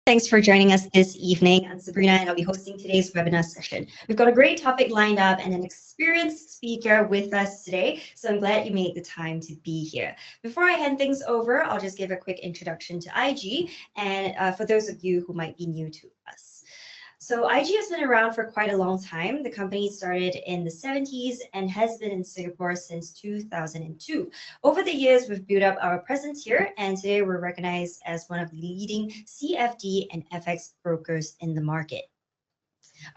Thanks for joining us this evening. I'm Sabrina, and I'll be hosting today's webinar session. We've got a great topic lined up and an experienced speaker with us today, so I'm glad you made the time to be here. Before I hand things over, I'll just give a quick introduction to IG, and for those of you who might be new to us. So IG has been around for quite a long time. The company started in the 70s and has been in Singapore since 2002. Over the years, we've built up our presence here, and today we're recognized as one of the leading CFD and FX brokers in the market.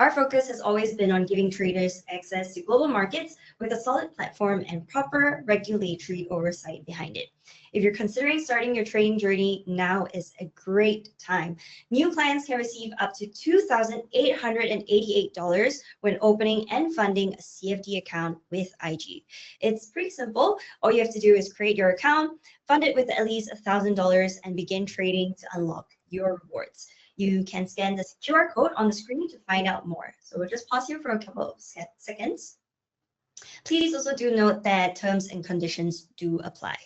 Our focus has always been on giving traders access to global markets with a solid platform and proper regulatory oversight behind it. If you're considering starting your trading journey, now is a great time. New clients can receive up to $2,888 when opening and funding a CFD account with IG. It's pretty simple. All you have to do is create your account, fund it with at least $1,000, and begin trading to unlock your rewards. You can scan the QR code on the screen to find out more. So we'll just pause here for a couple of seconds. Please also do note that terms and conditions do apply.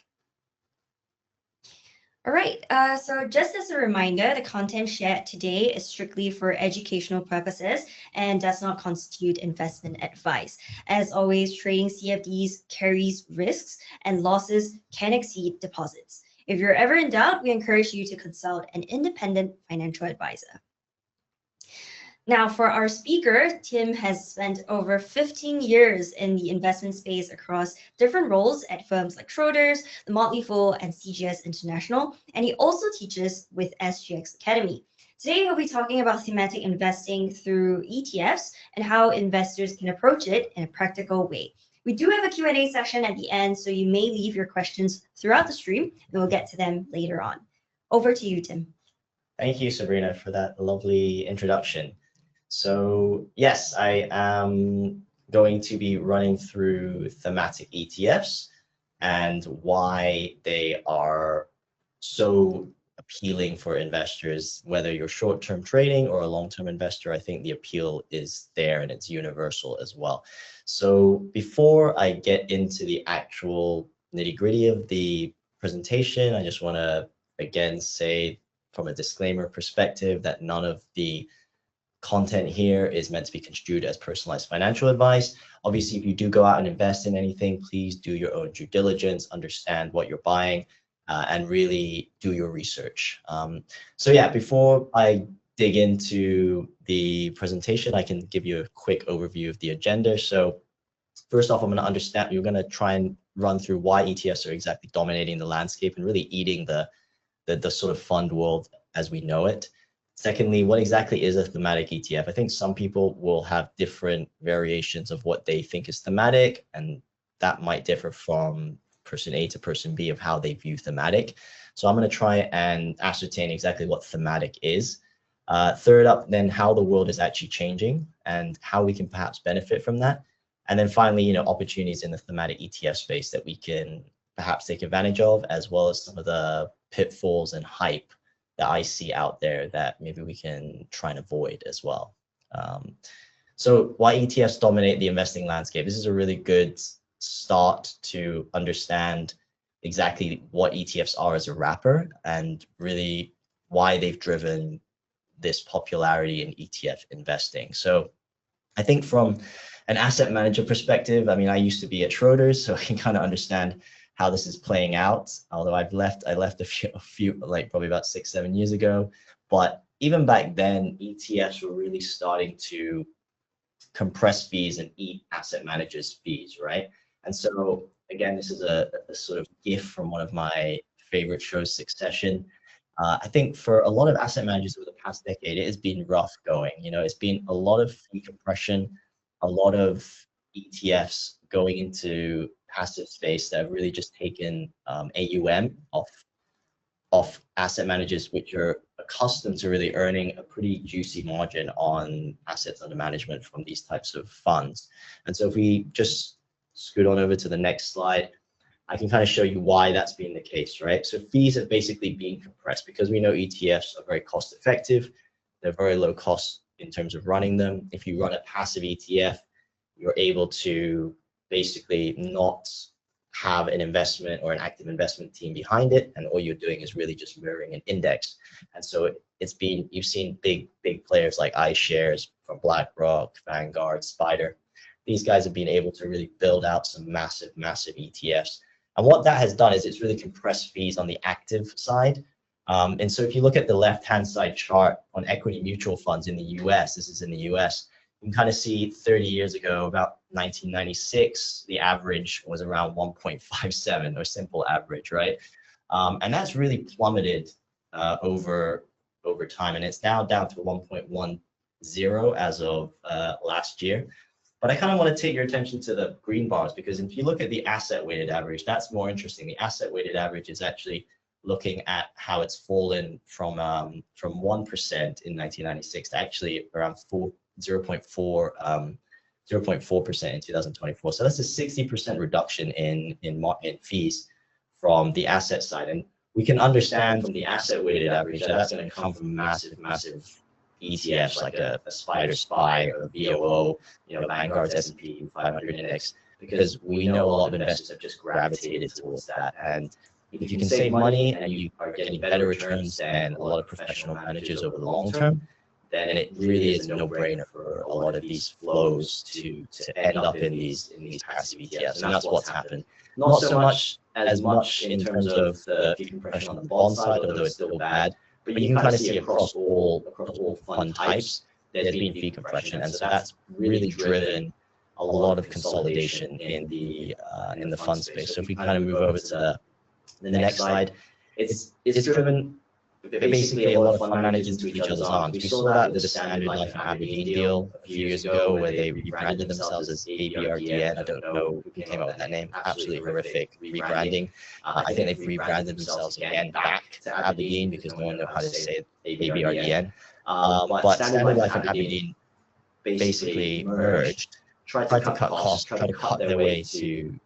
All right, so just as a reminder, the content shared today is strictly for educational purposes and does not constitute investment advice. As always, trading CFDs carries risks and losses can exceed deposits. If you're ever in doubt, we encourage you to consult an independent financial advisor. Now, for our speaker, Tim has spent over 15 years in the investment space across different roles at firms like Schroders, the Motley Fool, and CGS International, and he also teaches with SGX Academy. Today, we'll be talking about thematic investing through ETFs and how investors can approach it in a practical way. We do have a Q&A session at the end, so you may leave your questions throughout the stream, and we'll get to them later on. Over to you, Tim. Thank you, Sabrina, for that lovely introduction. So yes, I am going to be running through thematic ETFs and why they are so appealing for investors, whether you're short-term trading or a long-term investor. I think the appeal is there and it's universal as well. So before I get into the actual nitty-gritty of the presentation, I just want to again say from a disclaimer perspective that none of the content here is meant to be construed as personalized financial advice. Obviously, if you do go out and invest in anything, please do your own due diligence, understand what you're buying, and really do your research. So yeah, before I dig into the presentation, I can give you a quick overview of the agenda. So first off, we're going to try and run through why ETFs are exactly dominating the landscape and really eating the sort of fund world as we know it. Secondly, what exactly is a thematic ETF? I think some people will have different variations of what they think is thematic, and that might differ from person A to person B of how they view thematic. So I'm going to try and ascertain exactly what thematic is. Third up, then how the world is actually changing and how we can perhaps benefit from that. And then finally, opportunities in the thematic ETF space that we can perhaps take advantage of, as well as some of the pitfalls and hype that I see out there that maybe we can try and avoid as well. So why ETFs dominate the investing landscape? This is a really good start to understand exactly what ETFs are as a wrapper and really why they've driven this popularity in ETF investing. So I think from an asset manager perspective, I mean, I used to be at Schroders, so I can kind of understand how this is playing out. Although I left a few like probably about 6-7 years ago. But even back then, ETFs were really starting to compress fees and eat asset managers' fees, right? And so again, this is a sort of gift from one of my favorite shows, Succession. I think for a lot of asset managers over the past decade, it has been rough going. It's been a lot of fee compression, a lot of ETFs going into passive space that have really just taken AUM off asset managers, which are accustomed to really earning a pretty juicy margin on assets under management from these types of funds. And so if we just scoot on over to the next slide, I can kind of show you why that's been the case, right? So fees have basically been compressed because we know ETFs are very cost effective. They're very low cost in terms of running them. If you run a passive ETF, you're able to basically not have an investment or an active investment team behind it, and all you're doing is really just mirroring an index. And so you've seen big players like iShares from BlackRock, Vanguard, Spider. These guys have been able to really build out some massive ETFs. And what that has done is it's really compressed fees on the active side. And so if you look at the left-hand side chart on equity mutual funds in the US, this is in the US, you can kind of see 30 years ago, about 1996, the average was around 1.57, or simple average, right? And that's really plummeted over time, and it's now down to 1.10 as of last year. But I kind of want to take your attention to the green bars, because if you look at the asset weighted average, that's more interesting. The asset weighted average is actually looking at how it's fallen from 1% in 1996 to actually around 0.4% in 2024. So that's a 60% reduction in fees from the asset side. And we can understand from the asset weighted average that that's going to come from massive ETFs like a Spider SPY or a VOO, Vanguard's S&P 500 index, because we know a lot of investors have just gravitated towards that. And if you can save money and you are getting better returns than a lot of professional managers over the long term, then it really is a no-brainer for a lot of these flows to end up in these passive ETFs. And that's what's happened. Not so much in terms of the fee compression on the bond side, although it's still bad, but you can kind of see across all fund types, there's been fee compression. And so that's really driven a lot of consolidation in the fund space. So if we kind of move over to the next slide, it's driven basically a lot of fund managers into each other's arms. We saw that with the Standard Life and Aberdeen deal a few years ago, where they rebranded themselves as ABRDN. I don't know who came up with that name. Absolutely horrific rebranding. I think they've rebranded themselves again back to Aberdeen because no one knows how to say ABRDN. But Standard Life and Aberdeen basically merged, tried to cut costs, tried to cut their way to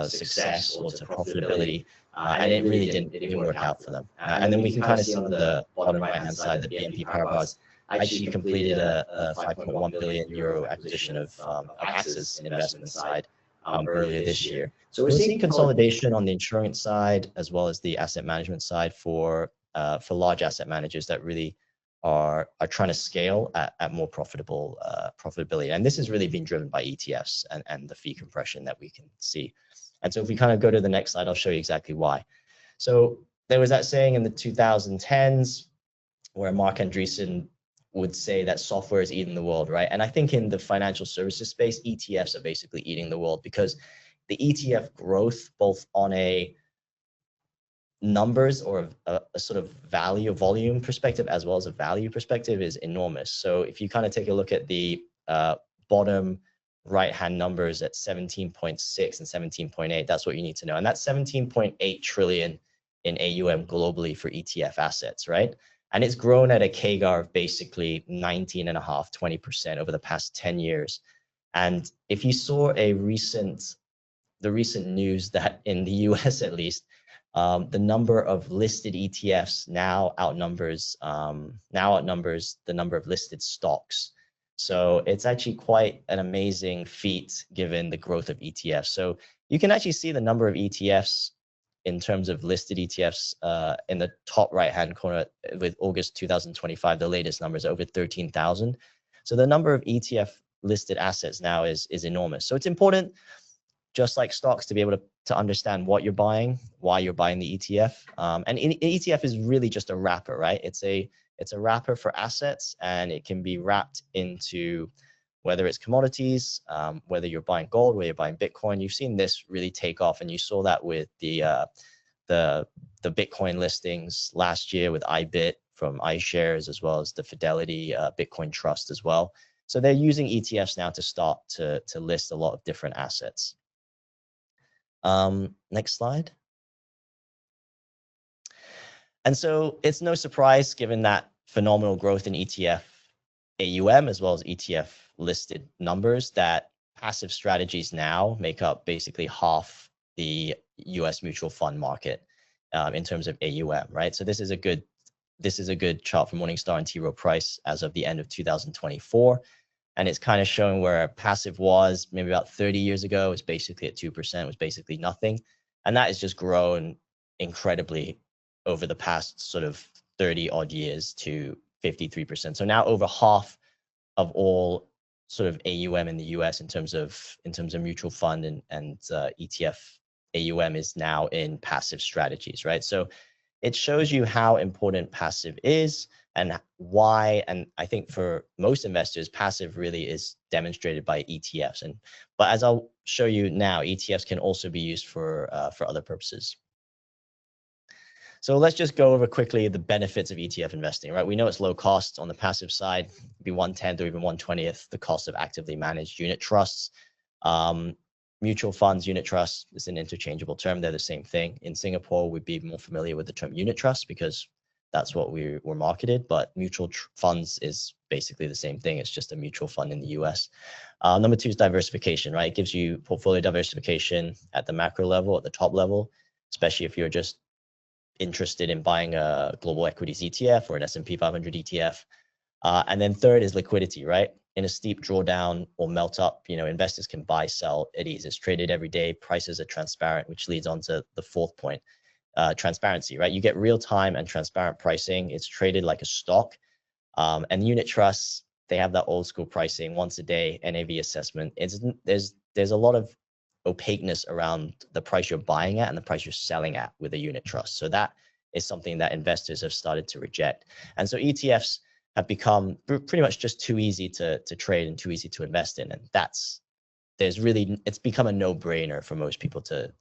success or to profitability. And it really didn't work out for them. And then we can kind of see on the bottom right-hand side that BNP Paribas actually completed a 5.1 billion euro acquisition of AXA's investment side earlier this year. So we're seeing consolidation on the insurance side as well as the asset management side for large asset managers that really are trying to scale at more profitability. And this has really been driven by ETFs and the fee compression that we can see. And so if we kind of go to the next slide, I'll show you exactly why. So there was that saying in the 2010s where Mark Andreessen would say that software is eating the world, right? And I think in the financial services space, ETFs are basically eating the world, because the ETF growth, both on a numbers or a sort of volume perspective, as well as a value perspective, is enormous. So if you kind of take a look at the bottom right-hand numbers at 17.6 and 17.8, that's what you need to know. And that's 17.8 trillion in AUM globally for ETF assets, right? And it's grown at a CAGR of basically 19.5%, 20% over the past 10 years. And if you saw the recent news that in the US at least, the number of listed ETFs now outnumbers the number of listed stocks. So it's actually quite an amazing feat given the growth of ETFs. So you can actually see the number of ETFs in terms of listed ETFs in the top right-hand corner with August 2025, the latest numbers over 13,000. So the number of ETF listed assets now is enormous. So it's important, just like stocks, to be able to understand what you're buying, why you're buying the ETF. And an ETF is really just a wrapper, right? It's a wrapper for assets, and it can be wrapped into whether it's commodities, whether you're buying gold, whether you're buying Bitcoin. You've seen this really take off, and you saw that with the Bitcoin listings last year with iBit from iShares, as well as the Fidelity Bitcoin Trust as well. So they're using ETFs now to start to list a lot of different assets. Next slide. And so it's no surprise, given that phenomenal growth in ETF AUM as well as ETF listed numbers, that passive strategies now make up basically half the US mutual fund market in terms of AUM, right? So this is a good chart from Morningstar and T. Rowe Price as of the end of 2024. and it's kind of showing where passive was maybe about 30 years ago. It was basically at 2%, was basically nothing. And that has just grown incredibly over the past sort of 30 odd years to 53%. So now over half of all sort of AUM in the US in terms of mutual fund and ETF AUM is now in passive strategies, right? So it shows you how important passive is and why. And I think for most investors, passive really is demonstrated by ETFs. But as I'll show you now, ETFs can also be used for other purposes. So let's just go over quickly the benefits of ETF investing, right? We know it's low cost on the passive side, it'd be 1/10 or even 1/20th the cost of actively managed unit trusts. Mutual funds, unit trusts is an interchangeable term. They're the same thing. In Singapore, we'd be more familiar with the term unit trust because that's what we were marketed, but mutual funds is basically the same thing. It's just a mutual fund in the US. Number two is diversification, right? It gives you portfolio diversification at the macro level, at the top level, especially if you're just interested in buying a global equities ETF or an S&P 500 ETF. And then third is liquidity, right? In a steep drawdown or melt up, investors can buy, sell at ease. It's traded every day. Prices are transparent, which leads on to the fourth point, transparency, right? You get real time and transparent pricing. It's traded like a stock. And unit trusts, they have that old school pricing, once a day NAV assessment. There's a lot of opaqueness around the price you're buying at and the price you're selling at with a unit trust. So that is something that investors have started to reject. And so ETFs have become pretty much just too easy to trade and too easy to invest in. And it's become a no-brainer for most people to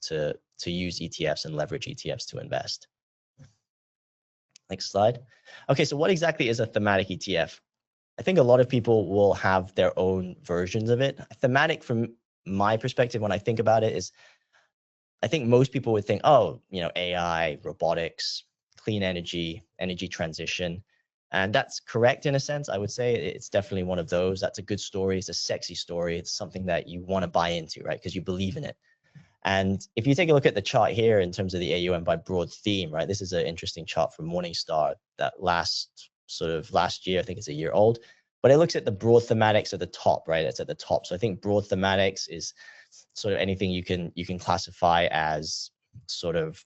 use ETFs and leverage ETFs to invest. Next slide. Okay, so what exactly is a thematic ETF? I think a lot of people will have their own versions of it. Thematic, from my perspective, when I think about it, is I think most people would think, oh, AI, robotics, clean energy, energy transition. And that's correct in a sense. I would say it's definitely one of those. That's a good story. It's a sexy story. It's something that you want to buy into, right? Because you believe in it. And if you take a look at the chart here in terms of the AUM by broad theme, right? This is an interesting chart from Morningstar that last year, I think it's a year old, but it looks at the broad thematics at the top, right? It's at the top. So I think broad thematics is sort of anything you can classify as sort of,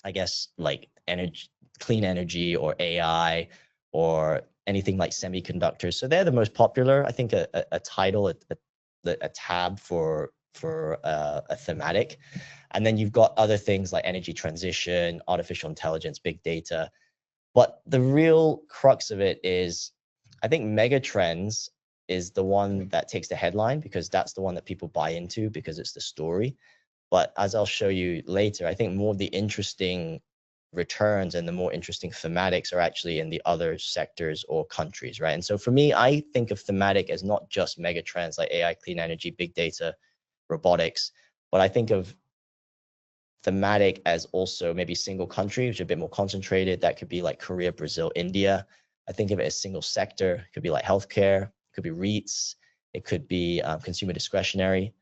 I guess, like energy, clean energy or AI or anything like semiconductors. So they're the most popular. I think a title, a tab for a thematic. And then you've got other things like energy transition, artificial intelligence, big data. But the real crux of it is, I think mega trends is the one that takes the headline because that's the one that people buy into because it's the story. But as I'll show you later, I think more of the interesting returns and the more interesting thematics are actually in the other sectors or countries, right? And so for me, I think of thematic as not just mega trends like AI, clean energy, big data, robotics, but I think of thematic as also maybe single country, which is a bit more concentrated. That could be like Korea, Brazil, India. I think of it as single sector. It could be like healthcare. It could be REITs. It could be consumer discretionary.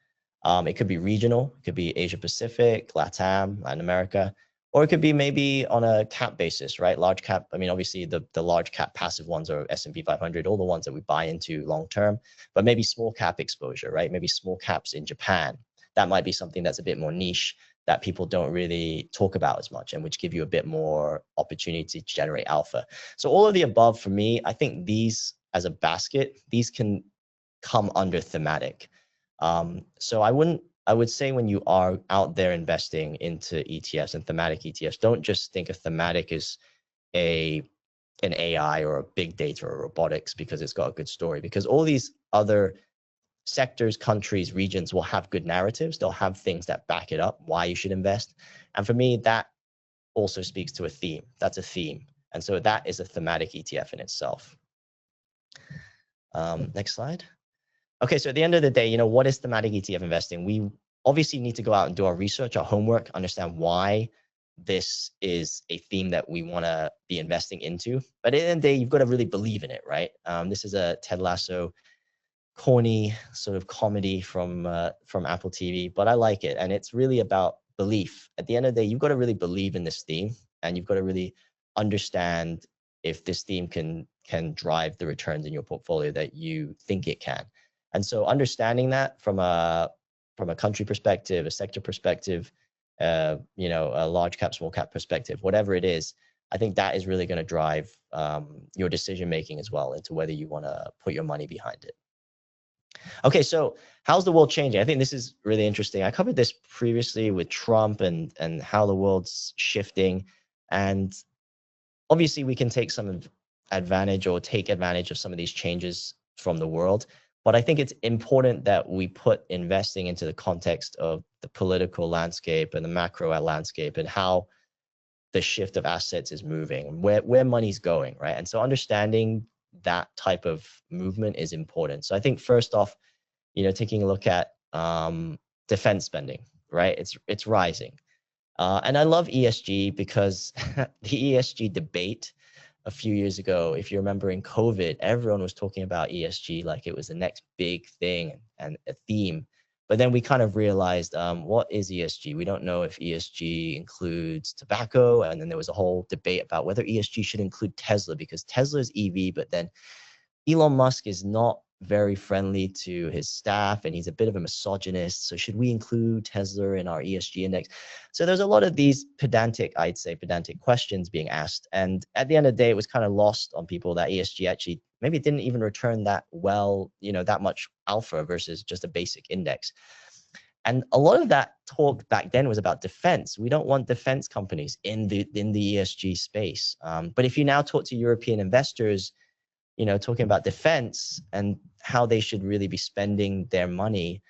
It could be regional. It could be Asia Pacific, LATAM, Latin America, or it could be maybe on a cap basis, right? Large cap. I mean, obviously the large cap passive ones are S&P 500, all the ones that we buy into long term, but maybe small cap exposure, right? Maybe small caps in Japan. That might be something that's a bit more niche that people don't really talk about as much and which give you a bit more opportunity to generate alpha. So all of the above for me, I think these as a basket, these can come under thematic. So I would say when you are out there investing into ETFs and thematic ETFs, don't just think of thematic as an AI or a big data or robotics because it's got a good story, because all these other sectors, countries, regions will have good narratives. They'll have things that back it up, why you should invest. And for me, that also speaks to a theme. That's a theme. And so that is a thematic ETF in itself. Next slide. Okay, so at the end of the day, what is thematic ETF investing? We obviously need to go out and do our research, our homework, understand why this is a theme that we want to be investing into. But at the end of the day, you've got to really believe in it, right? This is a Ted Lasso corny sort of comedy from Apple TV, but I like it. And it's really about belief. At the end of the day, you've got to really believe in this theme and you've got to really understand if this theme can can drive the returns in your portfolio that you think it can. And so understanding that from a country perspective, a sector perspective, you know, a large cap, small cap perspective, whatever it is, I think that is really going to drive your decision making as well into whether you want to put your money behind it. Okay, so how's the world changing? I think this is really interesting. I covered this previously with Trump and how the world's shifting, and obviously we can take some advantage or take advantage of some of these changes from the world. But I think it's important that we put investing into the context of the political landscape and the macro landscape and how the shift of assets is moving, where money's going, right? And so understanding that type of movement is important. So I think first off, you know, taking a look at defense spending, right? It's rising. And I love ESG because the ESG debate a few years ago, if you remember in COVID, everyone was talking about ESG like it was the next big thing and a theme. But then we kind of realized, what is ESG? We don't know if ESG includes tobacco. And then there was a whole debate about whether ESG should include Tesla, because Tesla is EV, but then Elon Musk is not very friendly to his staff and he's a bit of a misogynist. So should we include Tesla in our ESG index? So there's a lot of these pedantic, I'd say pedantic questions being asked. And at the end of the day, it was kind of lost on people that ESG actually, maybe it didn't even return that well, you know, that much alpha versus just a basic index. And a lot of that talk back then was about defense. We don't want defense companies in the ESG space. But if you now talk to European investors, you know, talking about defense and how they should really be spending their money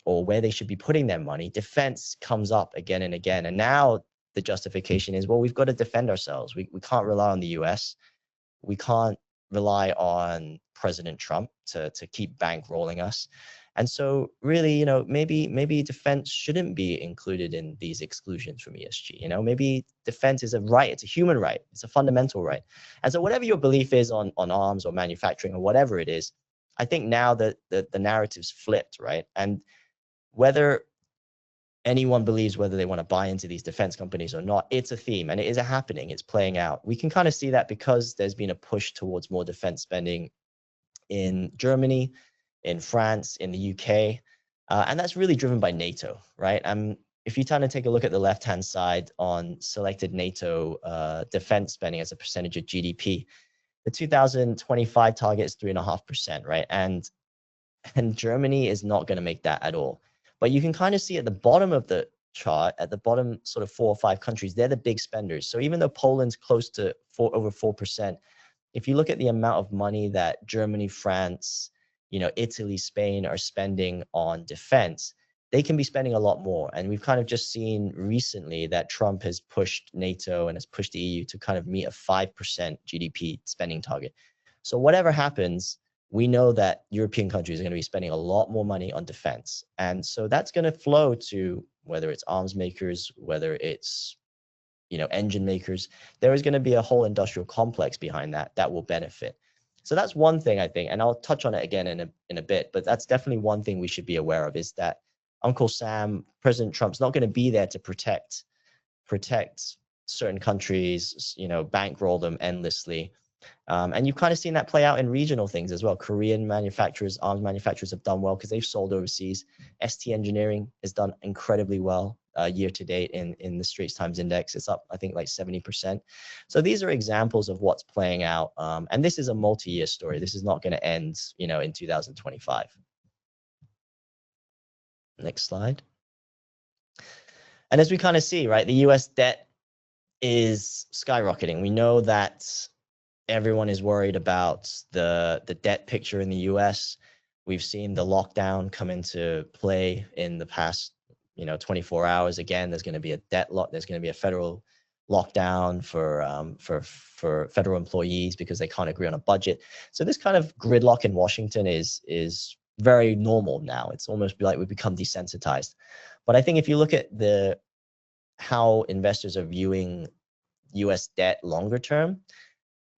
or where they should be putting their money, defense comes up again and again. And now the justification is, well, we've got to defend ourselves. We can't rely on the US. We can't rely on President Trump to keep bankrolling us. And so really, you know, maybe defense shouldn't be included in these exclusions from ESG. You know, maybe defense is a right, it's a human right, it's a fundamental right. And so whatever your belief is on arms or manufacturing or whatever it is, I think now that the narrative's flipped, right? And whether anyone believes whether they want to buy into these defense companies or not, it's a theme and it is happening, it's playing out. We can kind of see that because there's been a push towards more defense spending in Germany, in France, in the UK, and that's really driven by NATO, right? If you kind of take a look at the left-hand side on selected NATO defense spending as a percentage of GDP, the 2025 target is 3.5%, right? And Germany is not going to make that at all. But you can kind of see at the bottom of the chart, at the bottom sort of 4 or 5 countries, they're the big spenders. So even though Poland's close to over 4%, if you look at the amount of money that Germany, France, you know, Italy, Spain are spending on defense, they can be spending a lot more. And we've kind of just seen recently that Trump has pushed NATO and has pushed the EU to kind of meet a 5% GDP spending target. So whatever happens, we know that European countries are going to be spending a lot more money on defense. And so that's going to flow to whether it's arms makers, whether it's, you know, engine makers. There is going to be a whole industrial complex behind that will benefit. So that's one thing I think, and I'll touch on it again in a bit, but that's definitely one thing we should be aware of, is that Uncle Sam, President Trump's not going to be there to protect certain countries, you know, bankroll them endlessly. And you've kind of seen that play out in regional things as well. Korean manufacturers, arms manufacturers have done well because they've sold overseas. ST Engineering has done incredibly well year to date in the Straits Times Index. It's up, I think, like 70%. So these are examples of what's playing out. And this is a multi-year story. This is not going to end, you know, in 2025. Next slide. And as we kind of see, right, the US debt is skyrocketing. We know that everyone is worried about the debt picture in the US. We've seen the lockdown come into play in the past, you know, 24 hours. Again, there's going to be a there's going to be a federal lockdown for federal employees because they can't agree on a budget. So this kind of gridlock in Washington is very normal now. It's almost like we've become desensitized. But I think if you look at how investors are viewing US debt longer term,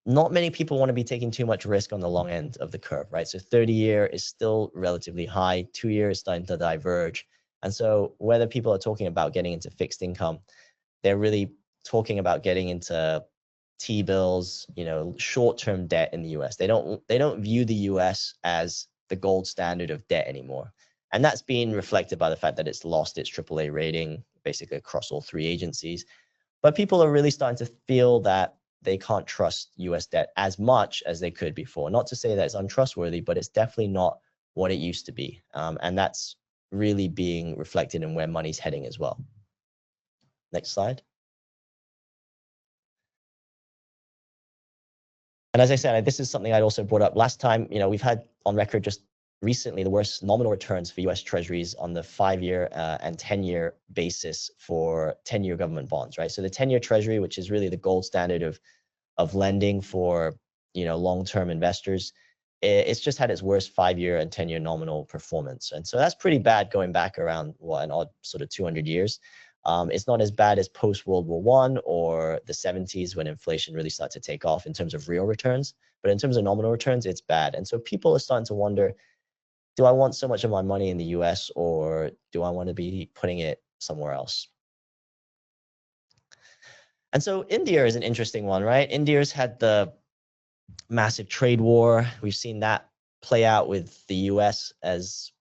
not many people want to be taking too much risk on the long end of the curve, right? So 30-year is still relatively high, 2-year is starting to diverge. And so whether people are talking about getting into fixed income, they're really talking about getting into T-bills, short-term debt in the US. They don't view the US as the gold standard of debt anymore. And that's being reflected by the fact that it's lost its AAA rating basically across all three agencies. But people are really starting to feel that they can't trust US debt as much as they could before. Not to say that it's untrustworthy, but it's definitely not what it used to be. And that's really being reflected in where money's heading as well. Next slide. And as I said, this is something I'd also brought up last time. We've had on record just recently the worst nominal returns for US Treasuries on the 5-year and 10-year basis for 10-year government bonds, right? So the 10-year Treasury, which is really the gold standard of lending for long-term investors, it's just had its worst 5-year and 10-year nominal performance. And so that's pretty bad going back around an odd sort of 200 years. It's not as bad as post-World War I or the 70s when inflation really started to take off in terms of real returns. But in terms of nominal returns, it's bad. And so people are starting to wonder, do I want so much of my money in the US or do I want to be putting it somewhere else? And so India is an interesting one, right? India's had the massive trade war. We've seen that play out with the US as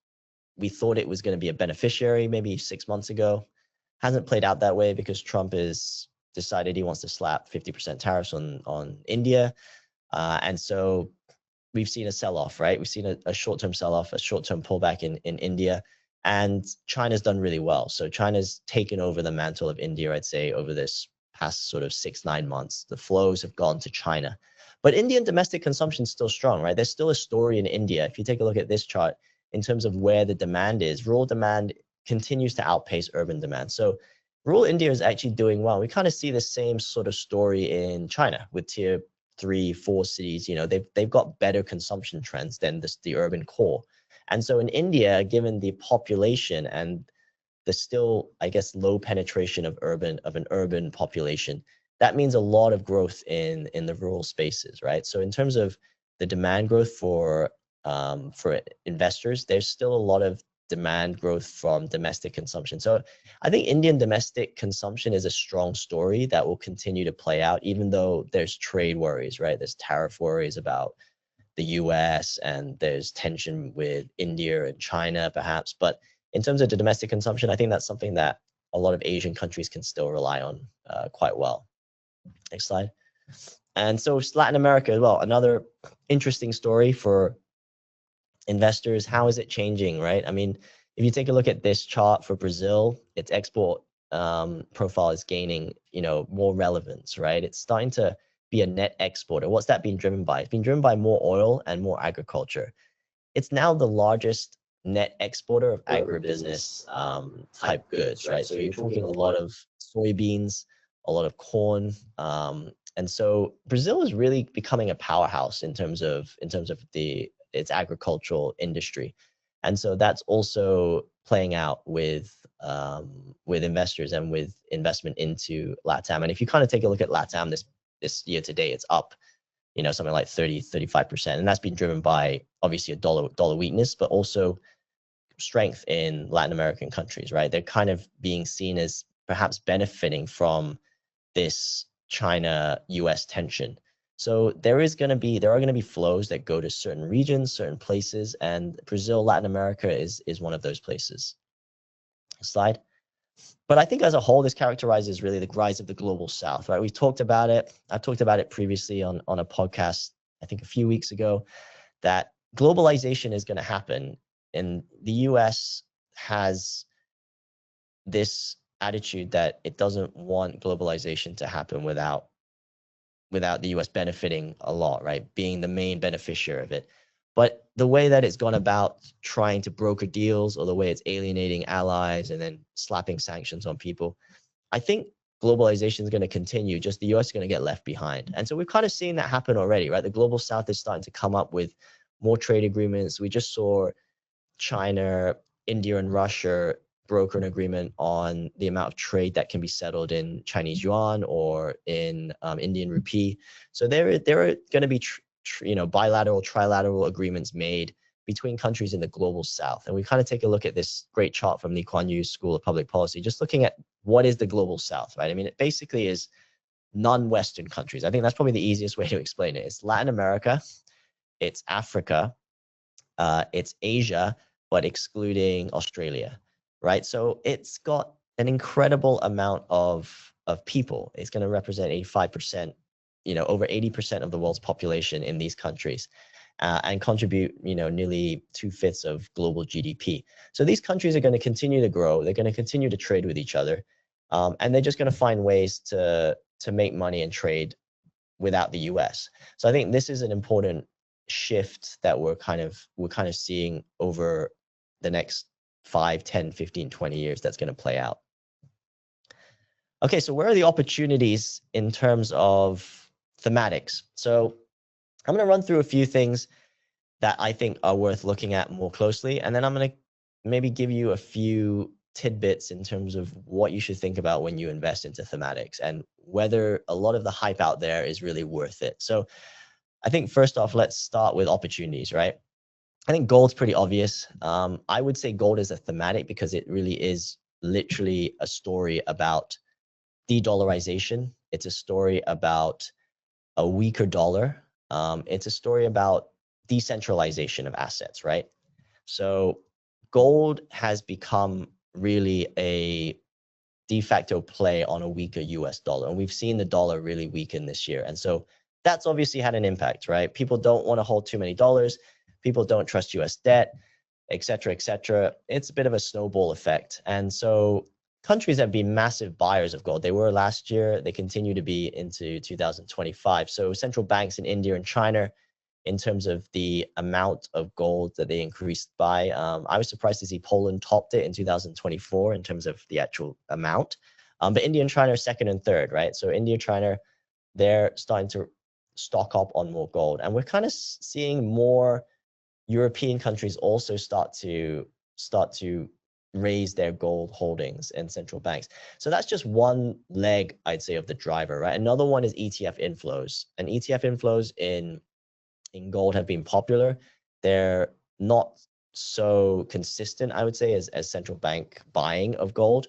we thought it was going to be a beneficiary maybe 6 months ago. Hasn't played out that way because Trump has decided he wants to slap 50% tariffs on India. And so we've seen a sell-off, right? We've seen a short-term sell-off, a short-term pullback in India. And China's done really well. So China's taken over the mantle of India, I'd say, over this past sort of 6-9 months. The flows have gone to China. But Indian domestic consumption is still strong, right? There's still a story in India. If you take a look at this chart, in terms of where the demand is, rural demand continues to outpace urban demand. So rural India is actually doing well. We kind of see the same sort of story in China with tier 3, 4 cities. They've got better consumption trends than the urban core. And so in India, given the population and the still, I guess, low penetration of an urban population, that means a lot of growth in the rural spaces, right? So in terms of the demand growth for investors, there's still a lot of demand growth from domestic consumption. So I think Indian domestic consumption is a strong story that will continue to play out, even though there's trade worries, right? There's tariff worries about the US and there's tension with India and China, perhaps. But in terms of the domestic consumption, I think that's something that a lot of Asian countries can still rely on quite well. Next slide. And so Latin America as well, another interesting story for investors. How is it changing, right? I mean, if you take a look at this chart for Brazil, its export profile is gaining, more relevance, right? It's starting to be a net exporter. What's that being driven by? It's been driven by more oil and more agriculture. It's now the largest net exporter of agribusiness type goods, right? So you're talking a lot of soybeans, a lot of corn, and so Brazil is really becoming a powerhouse in terms of its agricultural industry, and so that's also playing out with investors and with investment into LATAM. And if you kind of take a look at LATAM this year to date, it's up, something like 35%, and that's been driven by obviously a dollar weakness, but also strength in Latin American countries, right? They're kind of being seen as perhaps benefiting from this China-US tension. So there are going to be flows that go to certain regions, certain places, and Brazil, Latin America is one of those places. Slide. But I think as a whole, this characterizes really the rise of the global South, right? We've talked about it. I talked about it previously on a podcast, I think a few weeks ago, that globalization is going to happen. And the US has this attitude that it doesn't want globalization to happen without the US benefiting a lot, right? Being the main beneficiary of it. But the way that it's gone about trying to broker deals, or the way it's alienating allies and then slapping sanctions on people, I think globalization is going to continue, just the US is going to get left behind. And so we've kind of seen that happen already, right? The global South is starting to come up with more trade agreements. We just saw China, India, and Russia broker an agreement on the amount of trade that can be settled in Chinese yuan or in Indian rupee. So there are going to be bilateral, trilateral agreements made between countries in the global South. And we kind of take a look at this great chart from Lee Kuan Yew's School of Public Policy, just looking at what is the global South, right? I mean, it basically is non-Western countries. I think that's probably the easiest way to explain it. It's Latin America, it's Africa, it's Asia, but excluding Australia, right? So it's got an incredible amount of people. It's going to represent 85%, over 80% of the world's population in these countries, and contribute, nearly 2/5 of global GDP. So these countries are going to continue to grow. They're going to continue to trade with each other, and they're just going to find ways to make money and trade without the US. So I think this is an important shift that we're kind of seeing over the next 5, 10, 15, 20 years that's going to play out. Okay, so where are the opportunities in terms of thematics? So I'm going to run through a few things that I think are worth looking at more closely, and then I'm going to maybe give you a few tidbits in terms of what you should think about when you invest into thematics and whether a lot of the hype out there is really worth it. So I think first off, let's start with opportunities, right? I think gold's pretty obvious. I would say gold is a thematic because it really is literally a story about de-dollarization. It's a story about a weaker dollar. It's a story about decentralization of assets, right? So gold has become really a de facto play on a weaker US dollar. And we've seen the dollar really weaken this year. And so that's obviously had an impact, right? People don't want to hold too many dollars. People don't trust US debt, et cetera, et cetera. It's a bit of a snowball effect. And so countries have been massive buyers of gold. They were last year. They continue to be into 2025. So central banks in India and China, in terms of the amount of gold that they increased by. I was surprised to see Poland topped it in 2024 in terms of the actual amount. But India and China are second and third, right? So India, China, they're starting to stock up on more gold. And we're kind of seeing more European countries also start to raise their gold holdings in central banks. So that's just one leg, I'd say, of the driver, right? Another one is ETF inflows. And ETF inflows in gold have been popular. They're not so consistent, I would say, as central bank buying of gold,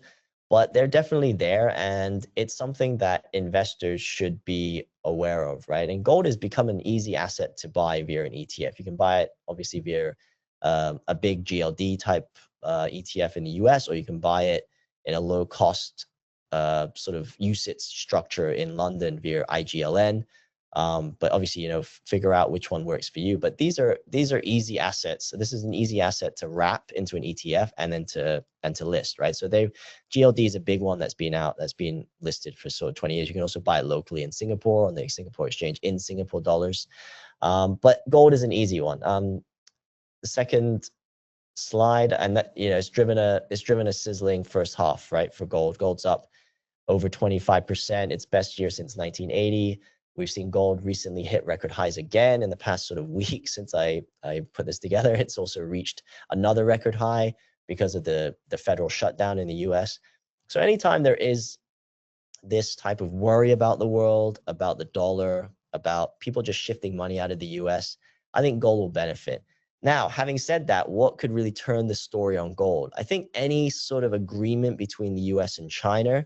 but they're definitely there, and it's something that investors should be aware of, right? And gold has become an easy asset to buy via an ETF. You can buy it obviously via a big GLD type ETF in the US, or you can buy it in a low cost sort of UCITS structure in London via IGLN. But obviously, figure out which one works for you. But these are easy assets. So this is an easy asset to wrap into an ETF and then to list, right? So GLD is a big one that's been listed for sort of 20 years. You can also buy it locally in Singapore on the Singapore Exchange in Singapore dollars. But gold is an easy one. The second slide, and that it's driven a sizzling first half, right? For gold. Gold's up over 25%. Its best year since 1980. We've seen gold recently hit record highs again in the past sort of week since I put this together. It's also reached another record high because of the federal shutdown in the US. So anytime there is this type of worry about the world, about the dollar, about people just shifting money out of the US, I think gold will benefit. Now, having said that, what could really turn the story on gold? I think any sort of agreement between the US and China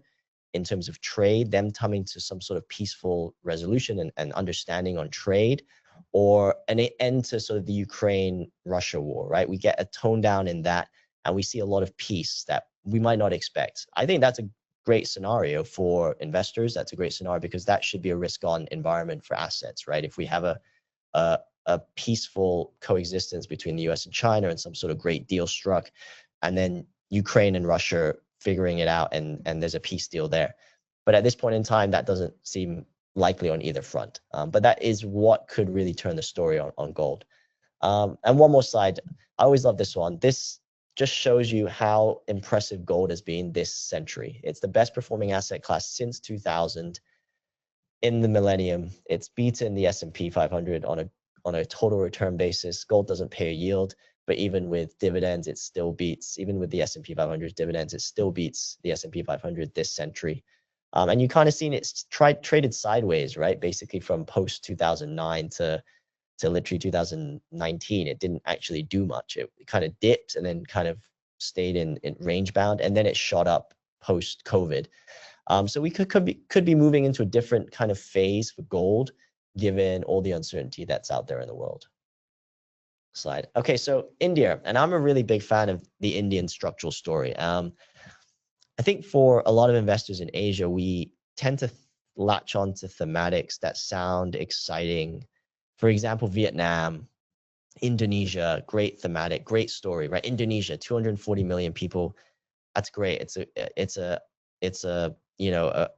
in terms of trade, them coming to some sort of peaceful resolution and understanding on trade, or an end to sort of the Ukraine-Russia war, right? We get a tone down in that, and we see a lot of peace that we might not expect. I think that's a great scenario for investors. That's a great scenario because that should be a risk-on environment for assets, right? If we have a peaceful coexistence between the US and China and some sort of great deal struck, and then Ukraine and Russia figuring it out and there's a peace deal there. But at this point in time, that doesn't seem likely on either front. But that is what could really turn the story on gold. And one more slide. I always love this one. This just shows you how impressive gold has been this century. It's the best performing asset class since 2000 in the millennium. It's beaten the S&P 500 on a total return basis. Gold doesn't pay a yield, but even with dividends, it still beats, even with the S&P 500 dividends, it still beats the S&P 500 this century. And you kind of seen it's traded sideways, right? Basically from post 2009 to literally 2019, it didn't actually do much. It kind of dipped and then kind of stayed in range bound, and then it shot up post COVID. So we could be moving into a different kind of phase for gold, given all the uncertainty that's out there in the world. Slide. Okay, so India, and I'm a really big fan of the Indian structural story. I think for a lot of investors in Asia, we tend to latch on to thematics that sound exciting. For example, Vietnam, Indonesia, great thematic, great story, right? Indonesia, 240 million people. That's great. It's a you know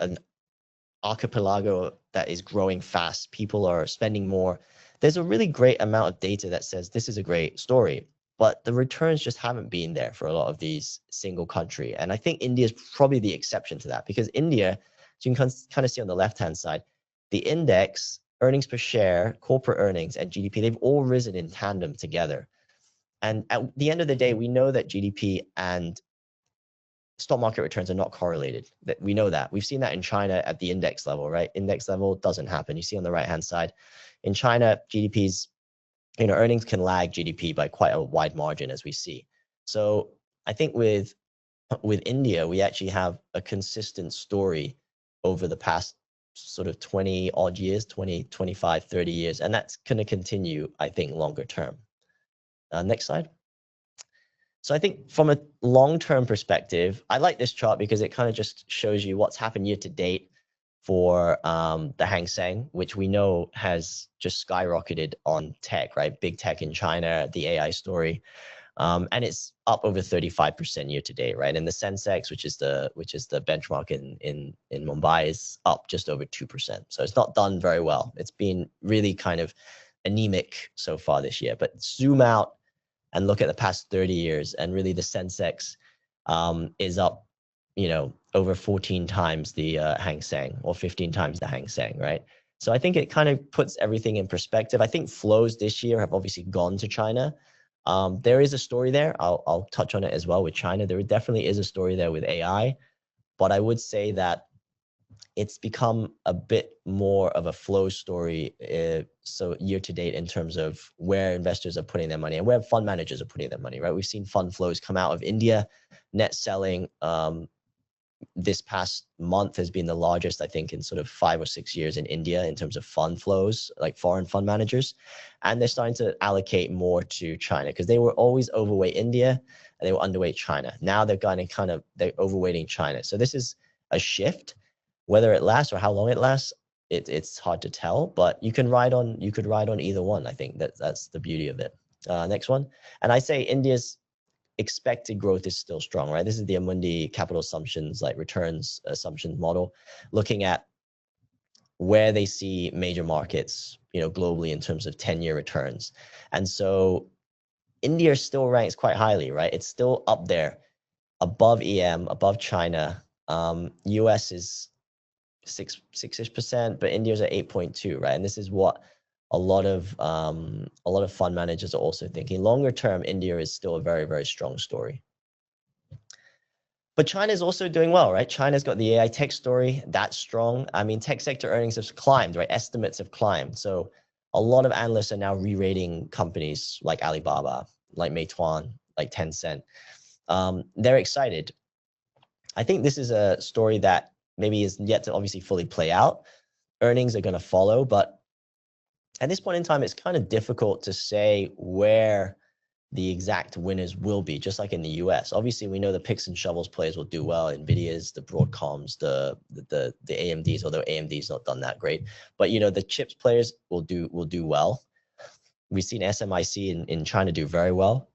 an archipelago that is growing fast. People are spending more. There's a really great amount of data that says this is a great story, but the returns just haven't been there for a lot of these single country. And I think India is probably the exception to that, because India, as you can kind of see on the left-hand side, the index, earnings per share, corporate earnings, and GDP, they've all risen in tandem together. And at the end of the day, we know that GDP and stock market returns are not correlated. That we know that. We've seen that in China at the index level, right? Index level doesn't happen. You see on the right-hand side, in China, GDP's, earnings can lag GDP by quite a wide margin, as we see. So I think with India, we actually have a consistent story over the past sort of 20 odd years, 20, 25, 30 years, and that's going to continue, I think, longer term. Next slide. So I think from a long-term perspective, I like this chart because it kind of just shows you what's happened year to date for the Hang Seng, which we know has just skyrocketed on tech, right? Big tech in China, the AI story. And it's up over 35% year to date, right? And the Sensex, which is the benchmark in Mumbai, is up just over 2%. So it's not done very well. It's been really kind of anemic so far this year. But zoom out and look at the past 30 years, and really the Sensex is up, over 14 times the Hang Seng, or 15 times the Hang Seng, right? So I think it kind of puts everything in perspective. I think flows this year have obviously gone to China. There is a story there. I'll touch on it as well with China. There definitely is a story there with AI, but I would say that it's become a bit more of a flow story. So year to date, in terms of where investors are putting their money and where fund managers are putting their money, right? We've seen fund flows come out of India. Net selling this past month has been the largest, I think, in sort of 5 or 6 years in India in terms of fund flows, like foreign fund managers. And they're starting to allocate more to China, because they were always overweight India and they were underweight China. Now they're they're overweighting China. So this is a shift. Whether it lasts or how long it lasts, it's hard to tell, but you could ride on either one. I think that's the beauty of it. Next one. And I say India's expected growth is still strong, right? This is the Amundi capital assumptions, like returns assumptions model, looking at where they see major markets, globally in terms of 10-year returns. And so India still ranks quite highly, right? It's still up there, above EM, above China. US is 6-ish%, but India's at 8.2, right? And this is what a lot of fund managers are also thinking. Longer term, India is still a very, very strong story. But China is also doing well, right? China's got the AI tech story, that's strong. I mean, tech sector earnings have climbed, right? Estimates have climbed. So a lot of analysts are now re-rating companies like Alibaba, like Meituan, like Tencent. They're excited. I think this is a story that maybe is yet to obviously fully play out. Earnings are going to follow, but at this point in time, it's kind of difficult to say where the exact winners will be, just like in the US. Obviously, we know the picks and shovels players will do well. NVIDIA's, the Broadcoms, the AMDs, although AMD's not done that great. But the chips players will do well. We've seen SMIC in China do very well.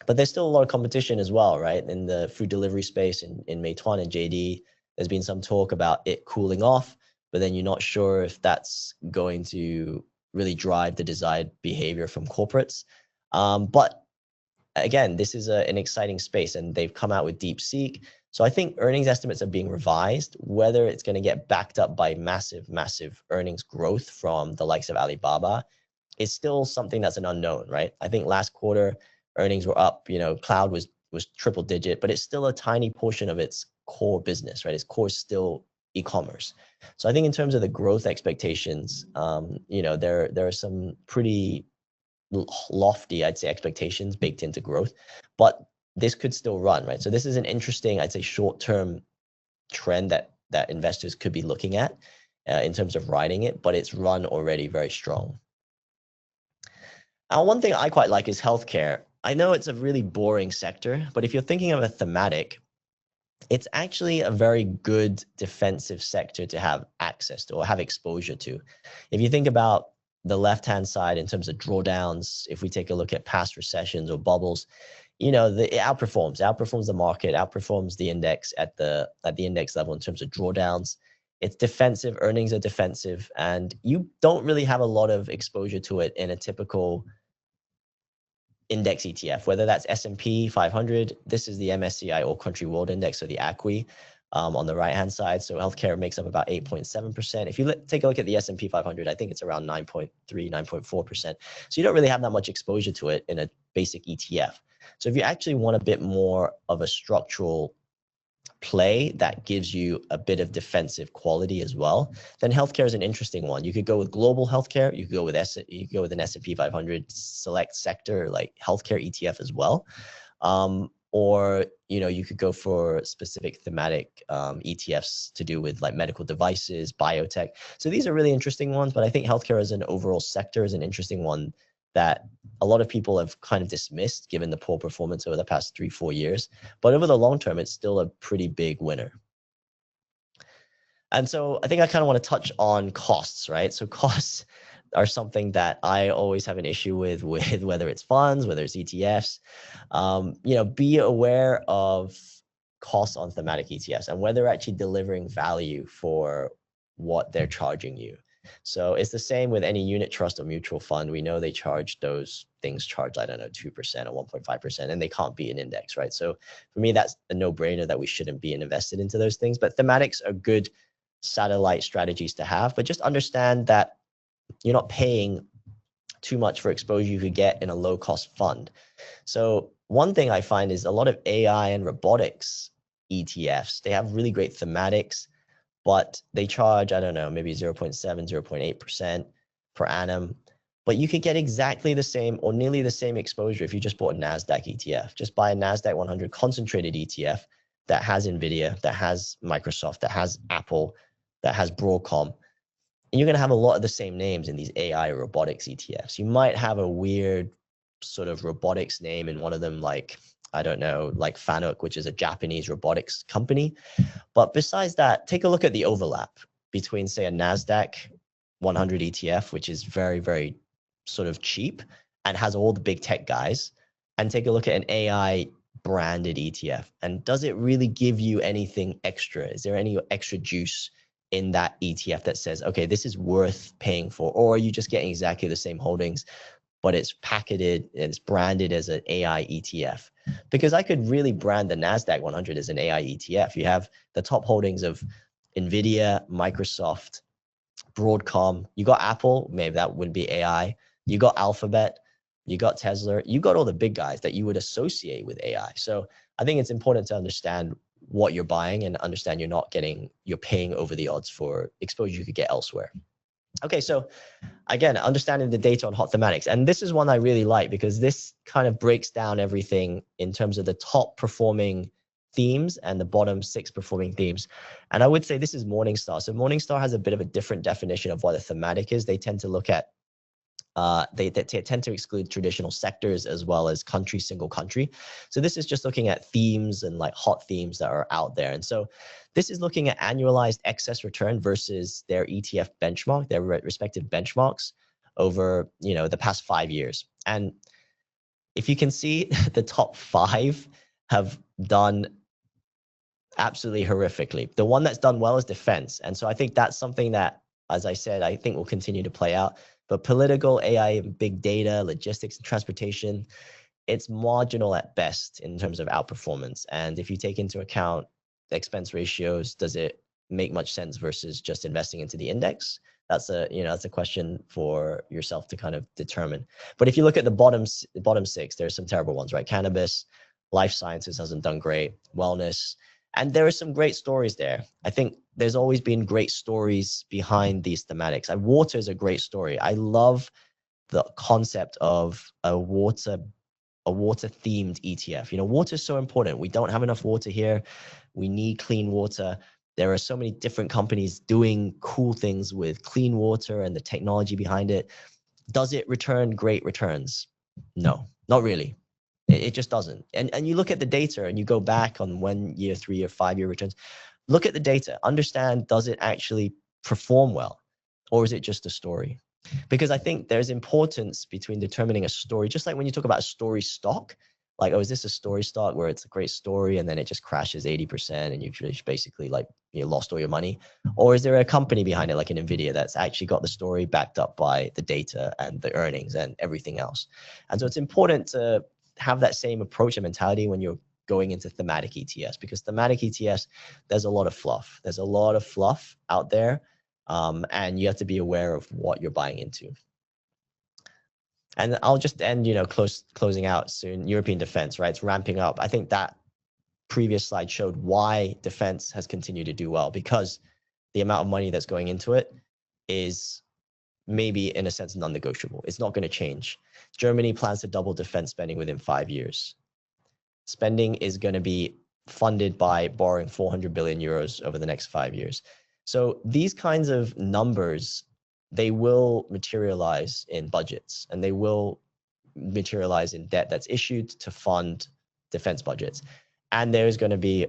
But there's still a lot of competition as well, right? In the food delivery space, in Meituan and JD, there's been some talk about it cooling off, but then you're not sure if that's going to really drive the desired behavior from corporates. But again, this is an exciting space, and they've come out with DeepSeek. So I think earnings estimates are being revised. Whether it's going to get backed up by massive, massive earnings growth from the likes of Alibaba is still something that's an unknown, right? I think last quarter earnings were up. Cloud was triple digit, but it's still a tiny portion of its core business, right? Its core is still e-commerce. So I think in terms of the growth expectations, there are some pretty lofty, I'd say, expectations baked into growth, but this could still run, right? So this is an interesting, I'd say, short-term trend that investors could be looking at in terms of riding it, but it's run already very strong. Now, one thing I quite like is healthcare. I know it's a really boring sector, but if you're thinking of a thematic, it's actually a very good defensive sector to have access to or have exposure to. If you think about the left-hand side in terms of drawdowns, if we take a look at past recessions or bubbles, it outperforms the market, outperforms the index at the index level in terms of drawdowns. It's defensive, earnings are defensive, and you don't really have a lot of exposure to it in a typical index ETF, whether that's S&P 500. This is the MSCI All Country World Index, or the ACWI, on the right-hand side. So healthcare makes up about 8.7%. If you take a look at the S&P 500, I think it's around 9.3, 9.4%. So you don't really have that much exposure to it in a basic ETF. So if you actually want a bit more of a structural play that gives you a bit of defensive quality as well, then healthcare is an interesting one. You could go with global healthcare. You could go with an S&P 500 select sector like healthcare ETF as well, or you could go for specific thematic ETFs to do with like medical devices, biotech. So these are really interesting ones. But I think healthcare as an overall sector is an interesting one that a lot of people have kind of dismissed given the poor performance over the past 3-4 years. But over the long term, it's still a pretty big winner. And so I think I kind of want to touch on costs, right? So costs are something that I always have an issue with whether it's funds, whether it's ETFs. Be aware of costs on thematic ETFs and whether they're actually delivering value for what they're charging you. So it's the same with any unit trust or mutual fund. We know they charge those things, I don't know, 2% or 1.5%, and they can't be an index, right? So for me, that's a no-brainer that we shouldn't be invested into those things. But thematics are good satellite strategies to have, but just understand that you're not paying too much for exposure you could get in a low-cost fund. So one thing I find is a lot of AI and robotics ETFs, they have really great thematics, but they charge, I don't know, maybe 0.7, 0.8% per annum. But you could get exactly the same or nearly the same exposure if you just bought a NASDAQ ETF. Just buy a NASDAQ 100 concentrated ETF that has NVIDIA, that has Microsoft, that has Apple, that has Broadcom. And you're going to have a lot of the same names in these AI robotics ETFs. You might have a weird sort of robotics name in one of them, like, I don't know, like Fanuc, which is a Japanese robotics company. But besides that, take a look at the overlap between, say, a NASDAQ 100 ETF, which is very, very sort of cheap and has all the big tech guys, and take a look at an AI branded ETF. And does it really give you anything extra? Is there any extra juice in that ETF that says, okay, this is worth paying for? Or are you just getting exactly the same holdings, but it's packaged and it's branded as an AI ETF? Because I could really brand the NASDAQ 100 as an AI ETF. You have the top holdings of NVIDIA, Microsoft, Broadcom. You got Apple, maybe that would be AI. You got Alphabet, you got Tesla, you got all the big guys that you would associate with AI. So I think it's important to understand what you're buying and understand you're paying over the odds for exposure you could get elsewhere. Okay, so again, understanding the data on hot thematics. And this is one I really like because this kind of breaks down everything in terms of the top performing themes and the bottom 6 performing themes. And I would say this is Morningstar. So Morningstar has a bit of a different definition of what a thematic is. They tend to look at they tend to exclude traditional sectors as well as single country. So this is just looking at themes and like hot themes that are out there. And so this is looking at annualized excess return versus their ETF benchmark, their respective benchmarks over, the past 5 years. And if you can see, the top 5 have done absolutely horrifically. The one that's done well is defense. And so I think that's something that, as I said, I think will continue to play out. But political, AI, and big data, logistics, and transportation, it's marginal at best in terms of outperformance. And if you take into account the expense ratios, does it make much sense versus just investing into the index? That's a question for yourself to kind of determine. But if you look at the bottom 6, there's some terrible ones, right? Cannabis, life sciences hasn't done great, wellness. And there are some great stories there. I think there's always been great stories behind these thematics. Water is a great story. I love the concept of a water themed ETF. Water is so important. We don't have enough water here. We need clean water. There are so many different companies doing cool things with clean water and the technology behind it. Does it return great returns? No, not really. It just doesn't. And you look at the data and you go back on 1 year, 3 year, 5 year returns. Look at the data. Understand, does it actually perform well? Or is it just a story? Because I think there's importance between determining a story, just like when you talk about a story stock, like, oh, is this a story stock where it's a great story and then it just crashes 80% and you've just basically like you lost all your money? Or is there a company behind it like an NVIDIA that's actually got the story backed up by the data and the earnings and everything else? And so it's important to have that same approach and mentality when you're going into thematic ETFs, because thematic ETFs, there's a lot of fluff. There's a lot of fluff out there, and you have to be aware of what you're buying into. And I'll just end, closing out soon. European defense, right? It's ramping up. I think that previous slide showed why defense has continued to do well, because the amount of money that's going into it is maybe in a sense non-negotiable. It's not going to change. Germany plans to double defense spending within 5 years. Spending is going to be funded by borrowing 400 billion euros over the next 5 years. So these kinds of numbers, they will materialize in budgets, and they will materialize in debt that's issued to fund defense budgets. And there's going to be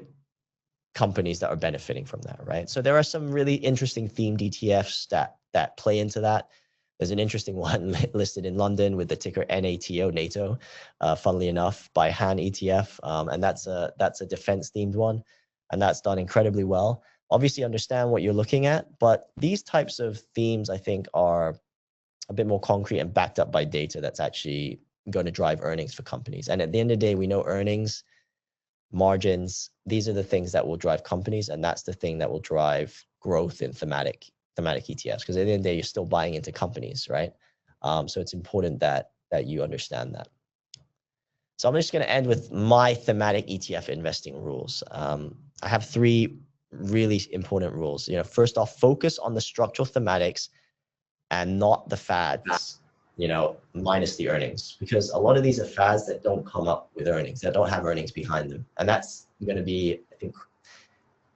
companies that are benefiting from that, right? So there are some really interesting themed ETFs that play into that. There's an interesting one listed in London with the ticker NATO, NATO, funnily enough, by Han ETF, and that's a defense themed one, and that's done incredibly well. Obviously, understand what you're looking at, but these types of themes, I think, are a bit more concrete and backed up by data that's actually going to drive earnings for companies. And at the end of the day, we know earnings, margins, these are the things that will drive companies, and that's the thing that will drive growth in thematic ETFs, because at the end of the day, you're still buying into companies, right? So it's important that you understand that. So I'm just going to end with my thematic ETF investing rules. I have 3 really important rules. First off, focus on the structural thematics and not the fads, minus the earnings, because a lot of these are fads that don't come up with earnings, that don't have earnings behind them. And that's going to be, I think,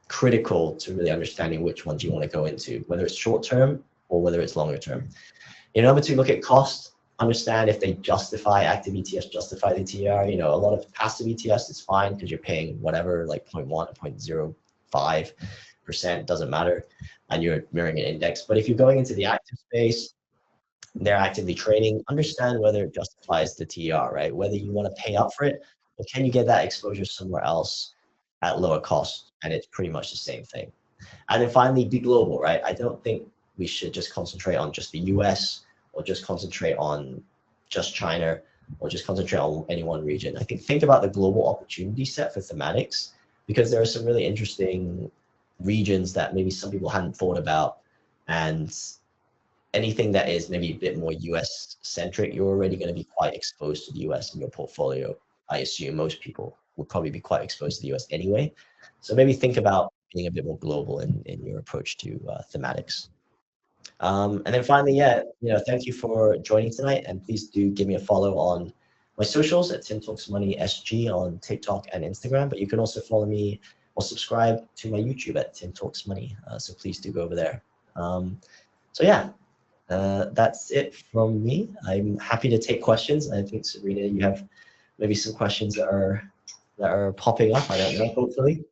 critical to really understanding which ones you want to go into, whether it's short term or whether it's longer term. Number 2, look at cost. Understand if they justify, active ETFs justify the TR. A lot of passive ETFs is fine because you're paying whatever, like 0.1 or 0.05%, doesn't matter, and you're mirroring an index. But if you're going into the active space, they're actively trading, understand whether it justifies the TR, right? Whether you want to pay up for it, or can you get that exposure somewhere else at lower cost? And it's pretty much the same thing. And then finally, be global, right? I don't think we should just concentrate on just the US, or just concentrate on just China, or just concentrate on any one region. I think about the global opportunity set for thematics, because there are some really interesting regions that maybe some people hadn't thought about. And anything that is maybe a bit more US centric, you're already going to be quite exposed to the US in your portfolio. I assume most people would probably be quite exposed to the US anyway. So maybe think about being a bit more global in your approach to thematics. And then finally, thank you for joining tonight, and please do give me a follow on my socials at Tim Talks Money SG on TikTok and Instagram. But you can also follow me or subscribe to my YouTube at Tim Talks Money. So please do go over there. That's it from me. I'm happy to take questions. I think, Sabrina, you have maybe some questions that are popping up. I don't know, hopefully.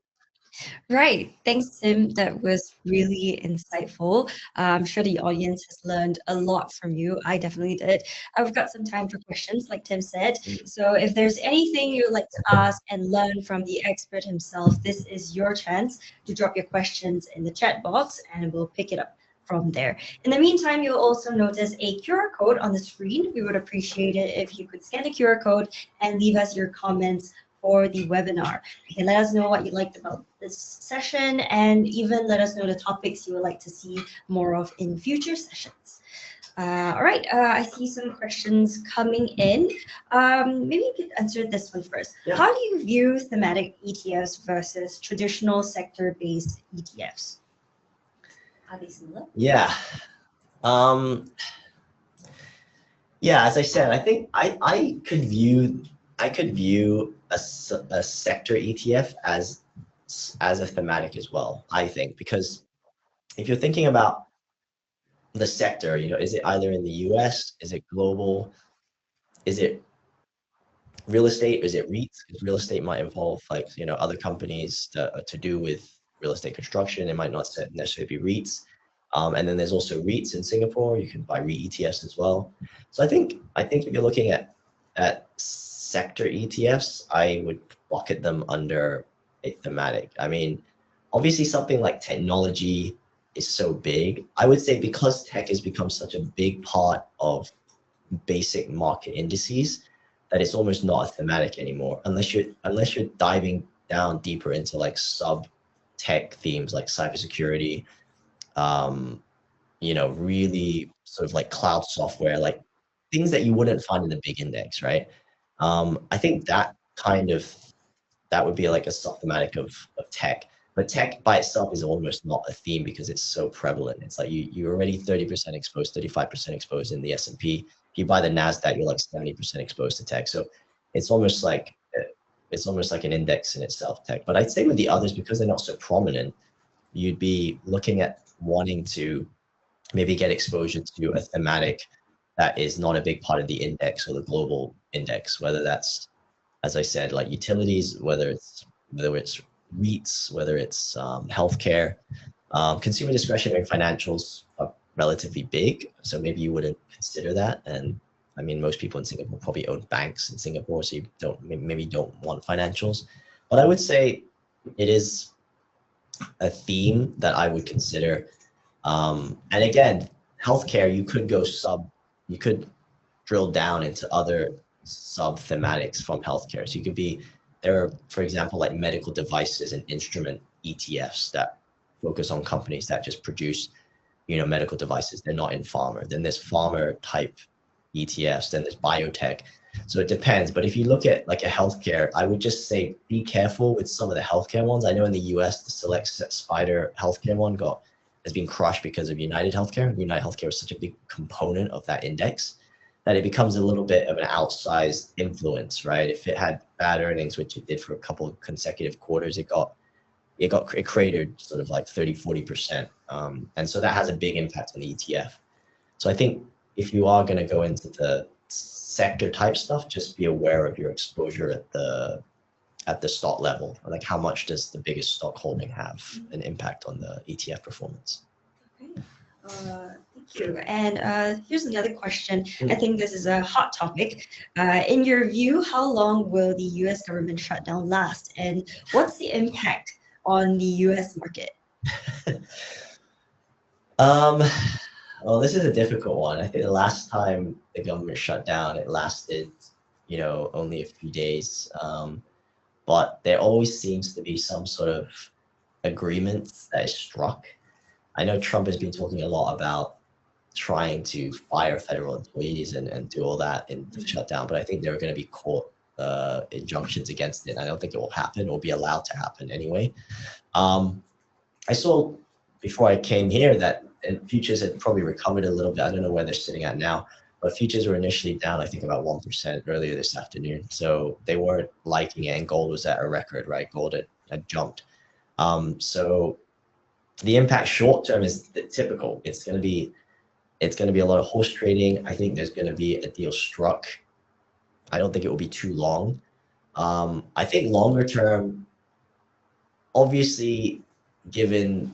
Right. Thanks, Tim. That was really insightful. I'm sure the audience has learned a lot from you. I definitely did. I've got some time for questions, like Tim said. So if there's anything you'd like to ask and learn from the expert himself, this is your chance to drop your questions in the chat box, and we'll pick it up from there. In the meantime, you'll also notice a QR code on the screen. We would appreciate it if you could scan the QR code and leave us your comments for the webinar. You can let us know what you liked about this session, and even let us know the topics you would like to see more of in future sessions. All right, I see some questions coming in. Maybe you could answer this one first. Yeah. How do you view thematic ETFs versus traditional sector-based ETFs? Are they similar? Yeah. As I said, I think I could view a sector ETF as as a thematic as well, I think, because if you're thinking about the sector, is it either in the US, is it global, is it real estate, is it REITs? Because real estate might involve like, other companies to do with real estate construction. It might not necessarily be REITs. And then there's also REITs in Singapore. You can buy REIT ETFs as well. So I think if you're looking at sector ETFs, I would bucket them under a thematic. I mean, obviously something like technology is so big. I would say because tech has become such a big part of basic market indices that it's almost not a thematic anymore, unless you're diving down deeper into like sub tech themes like cybersecurity, really sort of like cloud software, like things that you wouldn't find in the big index, right? I think that would be like a sub-thematic of tech. But tech by itself is almost not a theme because it's so prevalent. It's like you're already 30% exposed, 35% exposed in the S&P. If you buy the NASDAQ, you're like 70% exposed to tech. So it's almost like an index in itself, tech. But I'd say with the others, because they're not so prominent, you'd be looking at wanting to maybe get exposure to a thematic that is not a big part of the index or the global index, whether that's, as I said, like utilities, whether it's REITs, whether it's healthcare. Consumer discretionary financials are relatively big, so maybe you wouldn't consider that. And I mean, most people in Singapore probably own banks in Singapore, so you maybe don't want financials. But I would say it is a theme that I would consider. And again, healthcare, you could drill down into other sub-thematics from healthcare. So there are, for example, like medical devices and instrument ETFs that focus on companies that just produce, medical devices. They're not in pharma. Then there's pharma type ETFs, then there's biotech. So it depends. But if you look at like a healthcare, I would just say be careful with some of the healthcare ones. I know in the US, the Select Spider healthcare one has been crushed because of United Healthcare. United Healthcare is such a big component of that index that it becomes a little bit of an outsized influence, right? If it had bad earnings, which it did for a couple of consecutive quarters, it cratered sort of like 30-40%. And so that has a big impact on the ETF. So I think if you are going to go into the sector type stuff, just be aware of your exposure at the stock level. Like how much does the biggest stock holding have an impact on the ETF performance? Okay. Thank you. And here's another question. I think this is a hot topic. In your view, how long will the US government shutdown last? And what's the impact on the US market? Well, this is a difficult one. I think the last time the government shut down, it lasted, only a few days. But there always seems to be some sort of agreement that is struck. I know Trump has been talking a lot about trying to fire federal employees and do all that in the shutdown, but I think there are going to be court injunctions against it. I don't think it will happen or be allowed to happen anyway. I saw before I came here that futures had probably recovered a little bit. I don't know where they're sitting at now, but futures were initially down, I think about 1% earlier this afternoon. So they weren't liking it, and gold was at a record, right? Gold had jumped. So the impact short term is typical. It's going to be a lot of horse trading. I think there's going to be a deal struck. I don't think it will be too long. I think longer term, obviously, given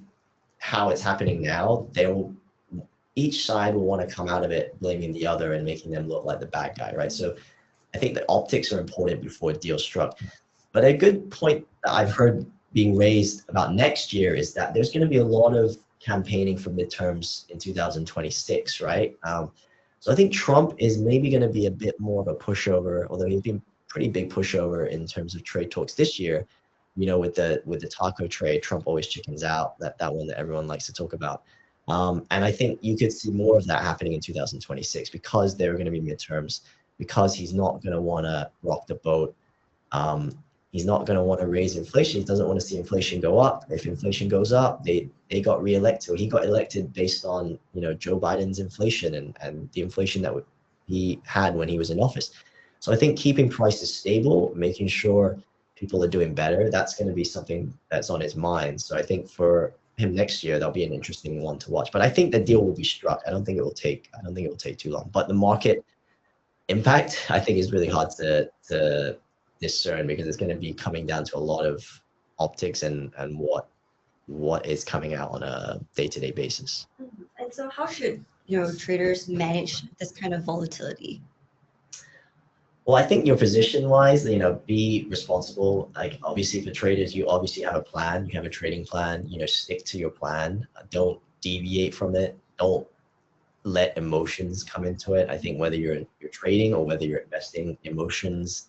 how it's happening now, each side will want to come out of it blaming the other and making them look like the bad guy, right? So I think the optics are important before a deal struck. But a good point that I've heard being raised about next year is that there's going to be a lot of campaigning for midterms in 2026, right? So I think Trump is maybe going to be a bit more of a pushover, although he's been pretty big pushover in terms of trade talks this year. With the taco trade, Trump always chickens out, that one that everyone likes to talk about. And I think you could see more of that happening in 2026 because there are going to be midterms, because he's not going to want to rock the boat. He's not going to want to raise inflation. He doesn't want to see inflation go up. If inflation goes up, they got reelected. Or he got elected based on Joe Biden's inflation and the inflation that he had when he was in office. So I think keeping prices stable, making sure people are doing better, that's going to be something that's on his mind. So I think for him next year, that'll be an interesting one to watch. But I think the deal will be struck. I don't think it will take too long. But the market impact, I think, is really hard to discern, because it's going to be coming down to a lot of optics and what is coming out on a day-to-day basis. And so how should traders manage this kind of volatility? Well, I think your position-wise, be responsible. Like, obviously for traders, you obviously have a plan. You have a trading plan. Stick to your plan. Don't deviate from it. Don't let emotions come into it. I think whether you're trading or whether you're investing, emotions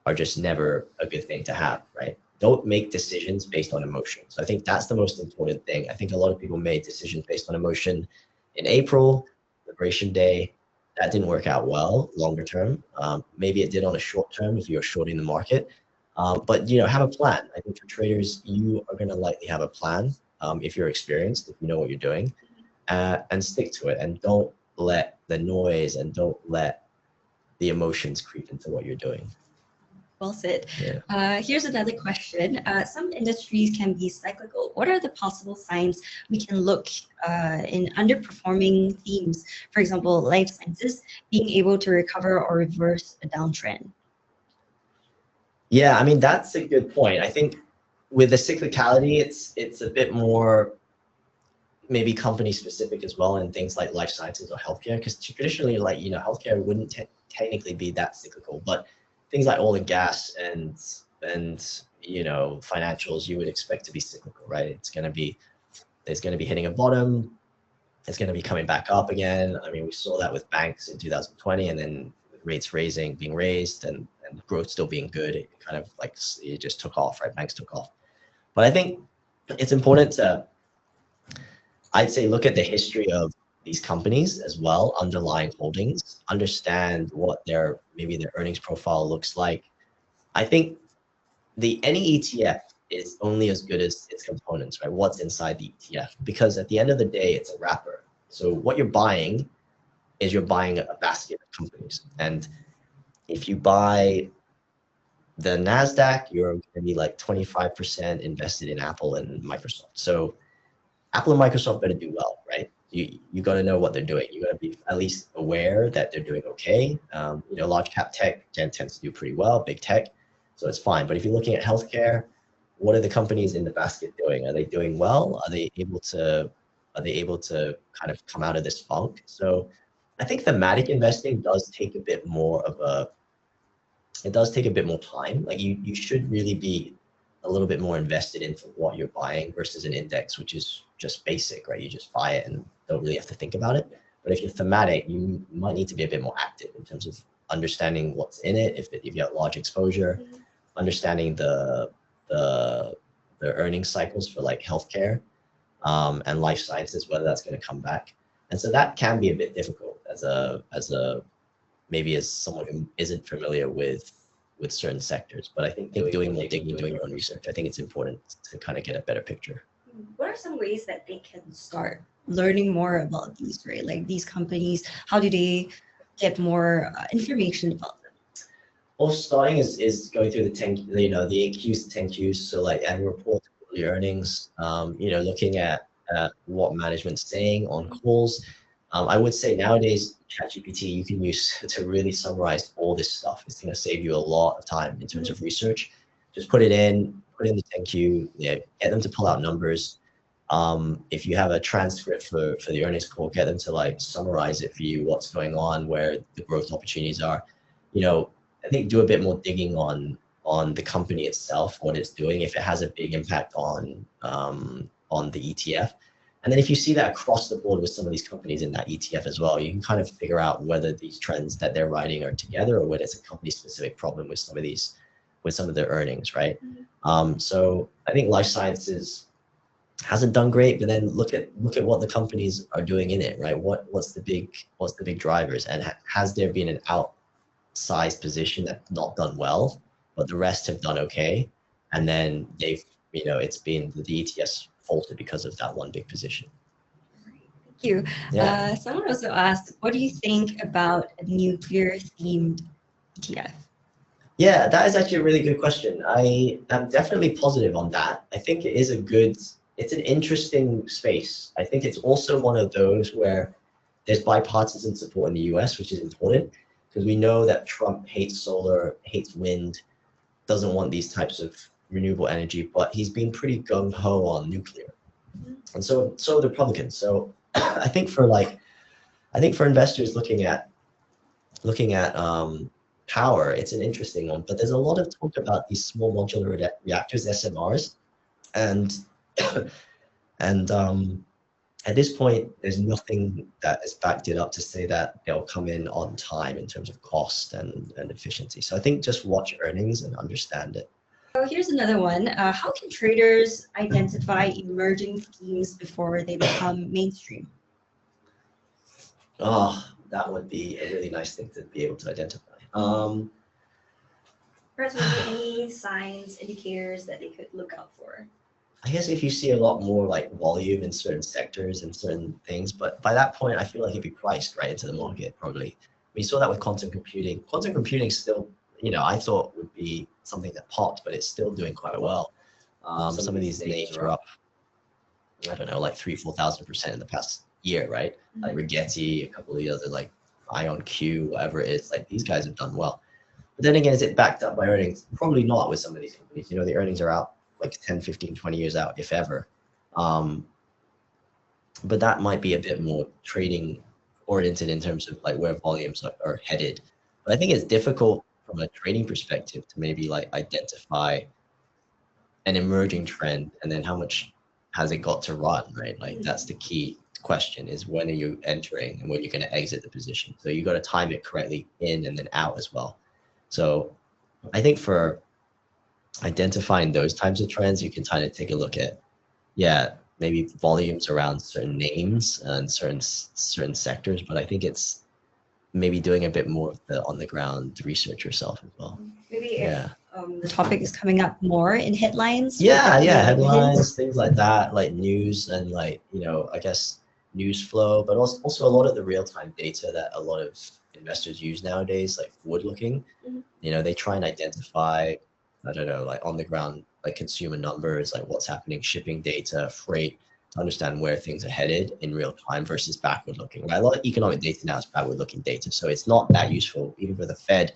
are just never a good thing to have, right? Don't make decisions based on emotions. I think that's the most important thing. I think a lot of people made decisions based on emotion in April, Liberation Day. That didn't work out well longer term. Maybe it did on a short term if you're shorting the market. But have a plan. I think for traders, you are going to likely have a plan if you're experienced, if you know what you're doing, and stick to it. And don't let the noise and don't let the emotions creep into what you're doing. Well said. Yeah. Here's another question. Some industries can be cyclical. What are the possible signs we can look in underperforming themes? For example, life sciences being able to recover or reverse a downtrend. Yeah, I mean, that's a good point. I think with the cyclicality, it's a bit more maybe company specific as well, in things like life sciences or healthcare, because traditionally, healthcare wouldn't technically be that cyclical, but things like oil and gas and financials, you would expect to be cyclical, right? It's going to be hitting a bottom. It's going to be coming back up again. I mean, we saw that with banks in 2020, and then rates being raised and growth still being good. It kind of it just took off, right? Banks took off. But I think it's important to, I'd say, look at the history of these companies as well, underlying holdings, understand what maybe their earnings profile looks like. I think any ETF is only as good as its components, right? What's inside the ETF, because at the end of the day, it's a wrapper. So what you're buying is you're buying a basket of companies. And if you buy the NASDAQ, you're going to be 25% invested in Apple and Microsoft. So Apple and Microsoft better do well, right? You got to know what they're doing. You got to be at least aware that they're doing okay. Large cap tech tends to do pretty well, big tech, so it's fine. But if you're looking at healthcare, what are the companies in the basket doing? Are they doing well? Are they able to kind of come out of this funk? So I think thematic investing does take a bit more time. You should really be a little bit more invested into what you're buying versus an index, which is just basic, right? You just buy it and don't really have to think about it. But if you're thematic, you might need to be a bit more active in terms of understanding what's in it. If you have large exposure, understanding the earnings cycles for healthcare and life sciences, whether that's going to come back. And so that can be a bit difficult as someone who isn't familiar with certain sectors. But I think doing more digging, doing your own research, I think it's important to kind of get a better picture. What are some ways that they can start learning more about these, right? Like these companies, how do they get more information about them? Well, starting is going through the 10, the AQs, the 10Qs, so annual report, quarterly earnings, looking at what management's saying on calls. I would say nowadays, ChatGPT you can use to really summarize all this stuff. It's going to save you a lot of time in terms of research. Just put in the 10Q, get them to pull out numbers. If you have a transcript for the earnings call, get them to summarize it for you, what's going on, where the growth opportunities are. I think do a bit more digging on the company itself, what it's doing, if it has a big impact on the ETF. And then if you see that across the board with some of these companies in that ETF as well, you can kind of figure out whether these trends that they're riding are together or whether it's a company-specific problem with some of their earnings, right? So I think life sciences hasn't done great, but then look at what the companies are doing in it, right? What's the big drivers, and has there been an outsized position that's not done well, but the rest have done okay, and then it's been the ETFs faulted because of that one big position. Thank you. Yeah. Someone also asked, what do you think about a nuclear themed ETF? Yeah, that is actually a really good question. I am definitely positive on that. I think it is it's an interesting space. I think it's also one of those where there's bipartisan support in the US, which is important because we know that Trump hates solar, hates wind, doesn't want these types of renewable energy, but he's been pretty gung ho on nuclear. And so are the Republicans. So I think for investors looking at power, it's an interesting one. But there's a lot of talk about these small modular reactors, SMRs, and and at this point, there's nothing that has backed it up to say that they'll come in on time in terms of cost and efficiency. So I think just watch earnings and understand it. So here's another one. How can traders identify emerging schemes before they become mainstream? Oh, that would be a really nice thing to be able to identify. Perhaps maybe any signs, indicators that they could look out for? I guess if you see a lot more like volume in certain sectors and certain things, but by that point, I feel like it'd be priced right into the market probably. We saw that with quantum computing. Quantum computing still, I thought would be something that popped, but it's still doing quite well. Some of these names are up, I don't know, like 3,000-4,000% in the past year, right? Like Rigetti, a couple of the other like IonQ, whatever it is, like these guys have done well. But then again, is it backed up by earnings? Probably not with some of these companies. The earnings are out like 10, 15, 20 years out, if ever. But that might be a bit more trading oriented in terms of like where volumes are headed. But I think it's difficult from a trading perspective to maybe like identify an emerging trend and then how much has it got to run, right? Like that's the key question, is when are you entering and when you're going to exit the position. So you got to time it correctly in and then out as well. So I think for identifying those types of trends, you can kind of take a look at, maybe volumes around certain names and certain sectors, but I think it's maybe doing a bit more of the on the ground research yourself as well. Maybe if the topic is coming up more in headlines. Headlines, things like that, like news and like, I guess news flow, but also a lot of the real-time data that a lot of investors use nowadays, like forward looking. They try and identify, I don't know, like on the ground, like consumer numbers, like what's happening, shipping data, freight, to understand where things are headed in real time versus backward looking, right? A lot of economic data now is backward looking data. So it's not that useful, even for the Fed,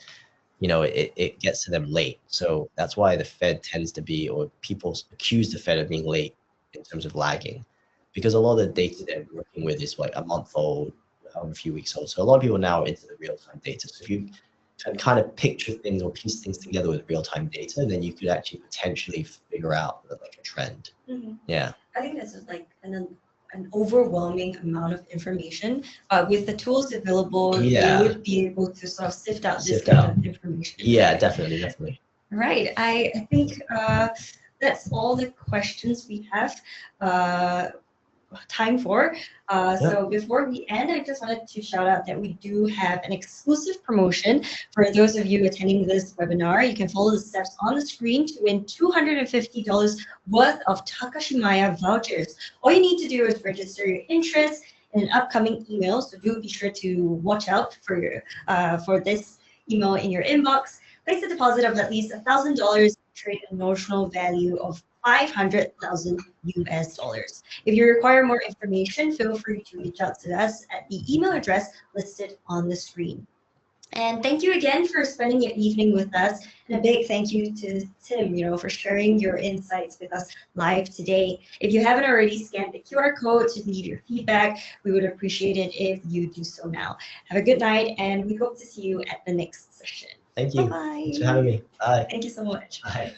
it gets to them late. So that's why the Fed tends to be, or people accuse the Fed of being late in terms of lagging, because a lot of the data they're working with is like a month old, a few weeks old. So a lot of people now are into the real time data. So if you can kind of picture things or piece things together with real-time data, then you could actually potentially figure out like a trend. Yeah. I think that's like an overwhelming amount of information. With the tools available, you would be able to sort of sift out this kind of information. Yeah, definitely. Right. I think that's all the questions we have time for. So before we end, I just wanted to shout out that we do have an exclusive promotion for those of you attending this webinar. You can follow the steps on the screen to win $250 worth of Takashimaya vouchers. All you need to do is register your interest in an upcoming email. So do be sure to watch out for this email in your inbox. Place a deposit of at least $1,000, trade a notional value of $500,000 US. If you require more information, feel free to reach out to us at the email address listed on the screen. And thank you again for spending your evening with us. And a big thank you to Tim, for sharing your insights with us live today. If you haven't already scanned the QR code to leave your feedback, we would appreciate it if you do so now. Have a good night, and we hope to see you at the next session. Thank you. Bye-bye. Thanks for having me. Bye. Thank you so much. Bye.